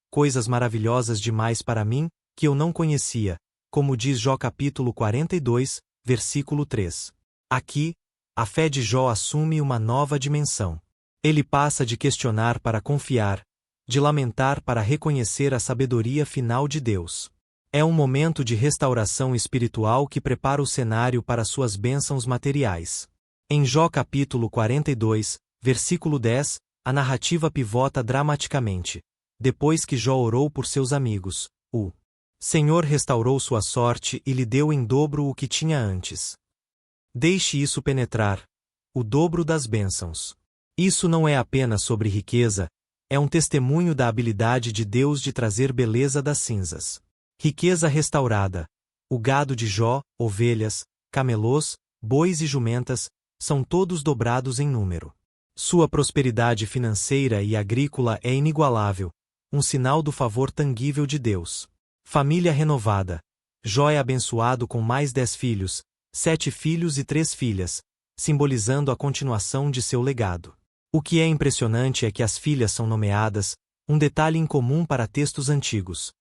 Coisas maravilhosas demais para mim, que eu não conhecia, como diz Jó capítulo 42, versículo 3. Aqui, a fé de Jó assume uma nova dimensão. Ele passa de questionar para confiar, de lamentar para reconhecer a sabedoria final de Deus. É um momento de restauração espiritual que prepara o cenário para suas bênçãos materiais. Em Jó capítulo 42, versículo 10, a narrativa pivota dramaticamente. Depois que Jó orou por seus amigos, o Senhor restaurou sua sorte e lhe deu em dobro o que tinha antes. Deixe isso penetrar. O dobro das bênçãos. Isso não é apenas sobre riqueza, é um testemunho da habilidade de Deus de trazer beleza das cinzas. Riqueza restaurada. O gado de Jó, ovelhas, camelôs, bois e jumentas, são todos dobrados em número. Sua prosperidade financeira e agrícola é inigualável, um sinal do favor tangível de Deus. Família renovada. Jó é abençoado com mais 10 filhos, 7 filhos e 3 filhas, simbolizando a continuação de seu legado. O que é impressionante é que as filhas são nomeadas, um detalhe incomum para textos antigos.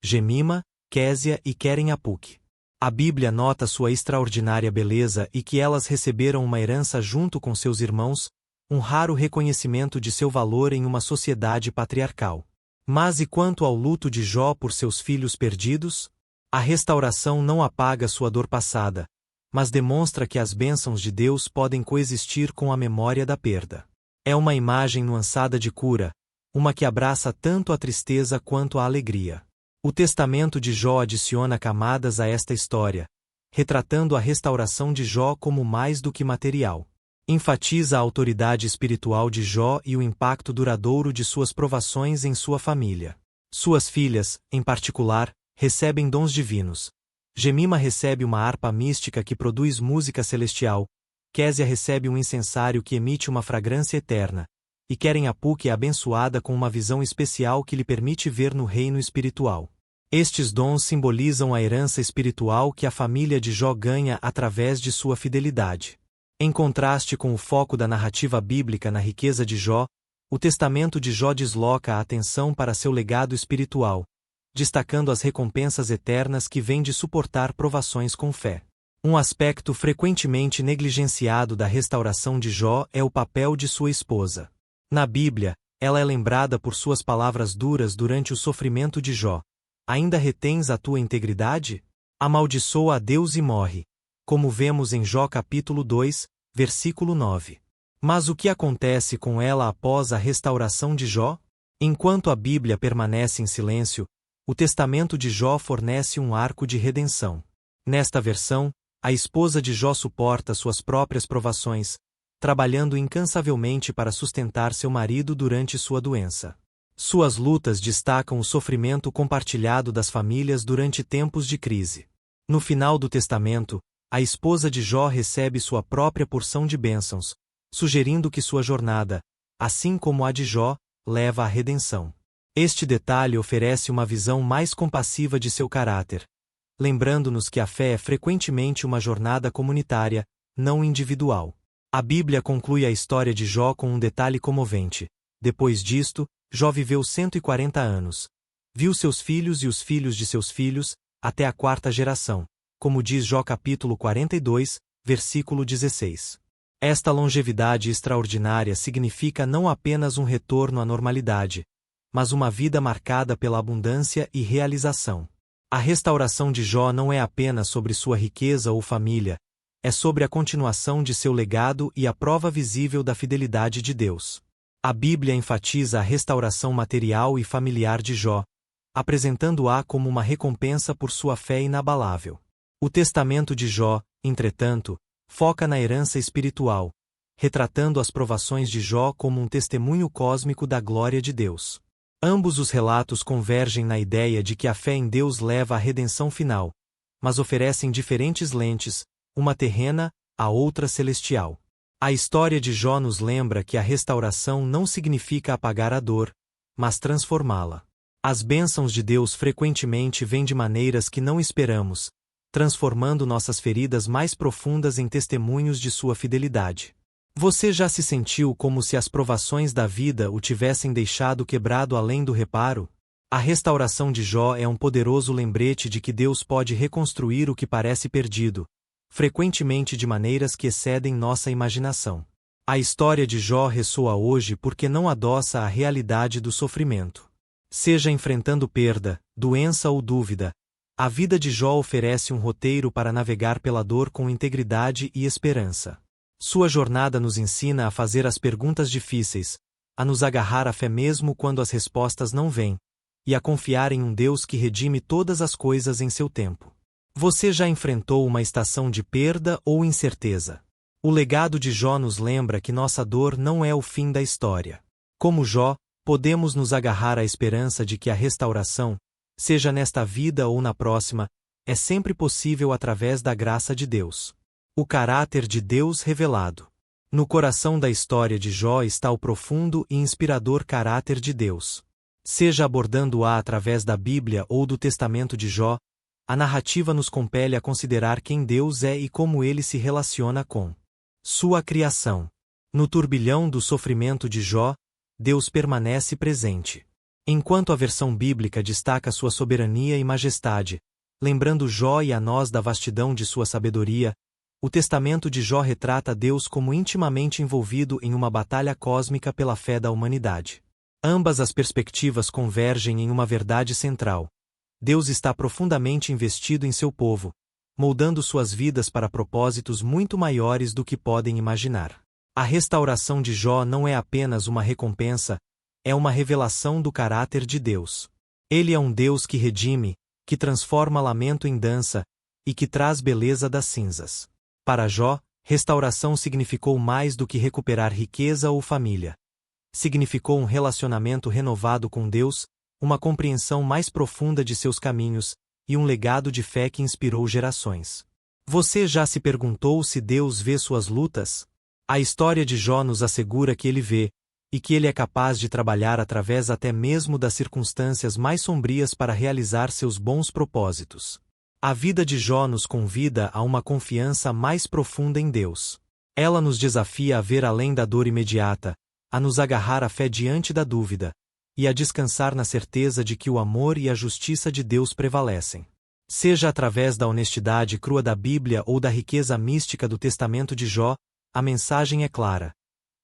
Jemima, Késia e Queren-Apuk. A Bíblia nota sua extraordinária beleza e que elas receberam uma herança junto com seus irmãos, um raro reconhecimento de seu valor em uma sociedade patriarcal. Mas e quanto ao luto de Jó por seus filhos perdidos? A restauração não apaga sua dor passada, mas demonstra que as bênçãos de Deus podem coexistir com a memória da perda. É uma imagem nuançada de cura, uma que abraça tanto a tristeza quanto a alegria. O testamento de Jó adiciona camadas a esta história, retratando a restauração de Jó como mais do que material. Enfatiza a autoridade espiritual de Jó e o impacto duradouro de suas provações em sua família. Suas filhas, em particular, recebem dons divinos. Jemima recebe uma harpa mística que produz música celestial, Késia recebe um incensário que emite uma fragrância eterna, e Queren-Apuk é abençoada com uma visão especial que lhe permite ver no reino espiritual. Estes dons simbolizam a herança espiritual que a família de Jó ganha através de sua fidelidade. Em contraste com o foco da narrativa bíblica na riqueza de Jó, o testamento de Jó desloca a atenção para seu legado espiritual, destacando as recompensas eternas que vêm de suportar provações com fé. Um aspecto frequentemente negligenciado da restauração de Jó é o papel de sua esposa. Na Bíblia, ela é lembrada por suas palavras duras durante o sofrimento de Jó. Ainda retens a tua integridade? Amaldiçoa a Deus e morre, como vemos em Jó capítulo 2, versículo 9. Mas o que acontece com ela após a restauração de Jó? Enquanto a Bíblia permanece em silêncio, o testamento de Jó fornece um arco de redenção. Nesta versão, a esposa de Jó suporta suas próprias provações, trabalhando incansavelmente para sustentar seu marido durante sua doença. Suas lutas destacam o sofrimento compartilhado das famílias durante tempos de crise. No final do testamento, a esposa de Jó recebe sua própria porção de bênçãos, sugerindo que sua jornada, assim como a de Jó, leva à redenção. Este detalhe oferece uma visão mais compassiva de seu caráter, lembrando-nos que a fé é frequentemente uma jornada comunitária, não individual. A Bíblia conclui a história de Jó com um detalhe comovente. Depois disto, Jó viveu 140 anos. Viu seus filhos e os filhos de seus filhos, até a 4ª geração, como diz Jó capítulo 42, versículo 16. Esta longevidade extraordinária significa não apenas um retorno à normalidade, mas uma vida marcada pela abundância e realização. A restauração de Jó não é apenas sobre sua riqueza ou família, é sobre a continuação de seu legado e a prova visível da fidelidade de Deus. A Bíblia enfatiza a restauração material e familiar de Jó, apresentando-a como uma recompensa por sua fé inabalável. O testamento de Jó, entretanto, foca na herança espiritual, retratando as provações de Jó como um testemunho cósmico da glória de Deus. Ambos os relatos convergem na ideia de que a fé em Deus leva à redenção final, mas oferecem diferentes lentes, uma terrena, a outra celestial. A história de Jó nos lembra que a restauração não significa apagar a dor, mas transformá-la. As bênçãos de Deus frequentemente vêm de maneiras que não esperamos, transformando nossas feridas mais profundas em testemunhos de sua fidelidade. Você já se sentiu como se as provações da vida o tivessem deixado quebrado além do reparo? A restauração de Jó é um poderoso lembrete de que Deus pode reconstruir o que parece perdido, frequentemente de maneiras que excedem nossa imaginação. A história de Jó ressoa hoje porque não adoça a realidade do sofrimento. Seja enfrentando perda, doença ou dúvida, a vida de Jó oferece um roteiro para navegar pela dor com integridade e esperança. Sua jornada nos ensina a fazer as perguntas difíceis, a nos agarrar à fé mesmo quando as respostas não vêm, e a confiar em um Deus que redime todas as coisas em seu tempo. Você já enfrentou uma estação de perda ou incerteza? O legado de Jó nos lembra que nossa dor não é o fim da história. Como Jó, podemos nos agarrar à esperança de que a restauração, seja nesta vida ou na próxima, é sempre possível através da graça de Deus. O caráter de Deus revelado. No coração da história de Jó está o profundo e inspirador caráter de Deus. Seja abordando-a através da Bíblia ou do Testamento de Jó, a narrativa nos compele a considerar quem Deus é e como ele se relaciona com sua criação. No turbilhão do sofrimento de Jó, Deus permanece presente. Enquanto a versão bíblica destaca sua soberania e majestade, lembrando Jó e a nós da vastidão de sua sabedoria, o testamento de Jó retrata Deus como intimamente envolvido em uma batalha cósmica pela fé da humanidade. Ambas as perspectivas convergem em uma verdade central. Deus está profundamente investido em seu povo, moldando suas vidas para propósitos muito maiores do que podem imaginar. A restauração de Jó não é apenas uma recompensa, é uma revelação do caráter de Deus. Ele é um Deus que redime, que transforma lamento em dança, e que traz beleza das cinzas. Para Jó, restauração significou mais do que recuperar riqueza ou família. Significou um relacionamento renovado com Deus, uma compreensão mais profunda de seus caminhos, e um legado de fé que inspirou gerações. Você já se perguntou se Deus vê suas lutas? A história de Jó nos assegura que ele vê, e que ele é capaz de trabalhar através até mesmo das circunstâncias mais sombrias para realizar seus bons propósitos. A vida de Jó nos convida a uma confiança mais profunda em Deus. Ela nos desafia a ver além da dor imediata, a nos agarrar à fé diante da dúvida, e a descansar na certeza de que o amor e a justiça de Deus prevalecem. Seja através da honestidade crua da Bíblia ou da riqueza mística do testamento de Jó, a mensagem é clara.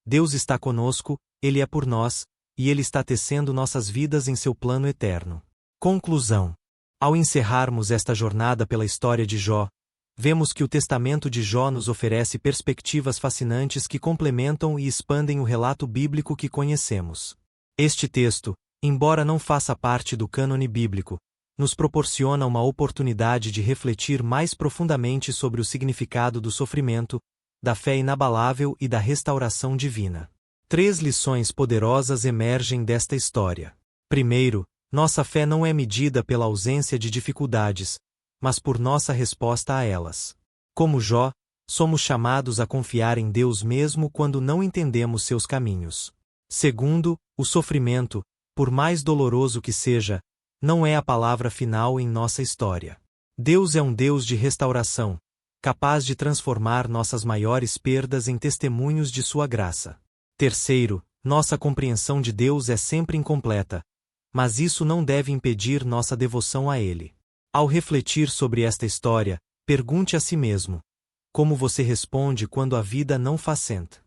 Deus está conosco, Ele é por nós, e Ele está tecendo nossas vidas em seu plano eterno. Conclusão. Ao encerrarmos esta jornada pela história de Jó, vemos que o testamento de Jó nos oferece perspectivas fascinantes que complementam e expandem o relato bíblico que conhecemos. Este texto, embora não faça parte do cânone bíblico, nos proporciona uma oportunidade de refletir mais profundamente sobre o significado do sofrimento, da fé inabalável e da restauração divina. 3 lições poderosas emergem desta história. Primeiro, nossa fé não é medida pela ausência de dificuldades, mas por nossa resposta a elas. Como Jó, somos chamados a confiar em Deus mesmo quando não entendemos seus caminhos. Segundo, o sofrimento, por mais doloroso que seja, não é a palavra final em nossa história. Deus é um Deus de restauração, capaz de transformar nossas maiores perdas em testemunhos de sua graça. Terceiro, nossa compreensão de Deus é sempre incompleta, mas isso não deve impedir nossa devoção a Ele. Ao refletir sobre esta história, pergunte a si mesmo: como você responde quando a vida não faz sentido?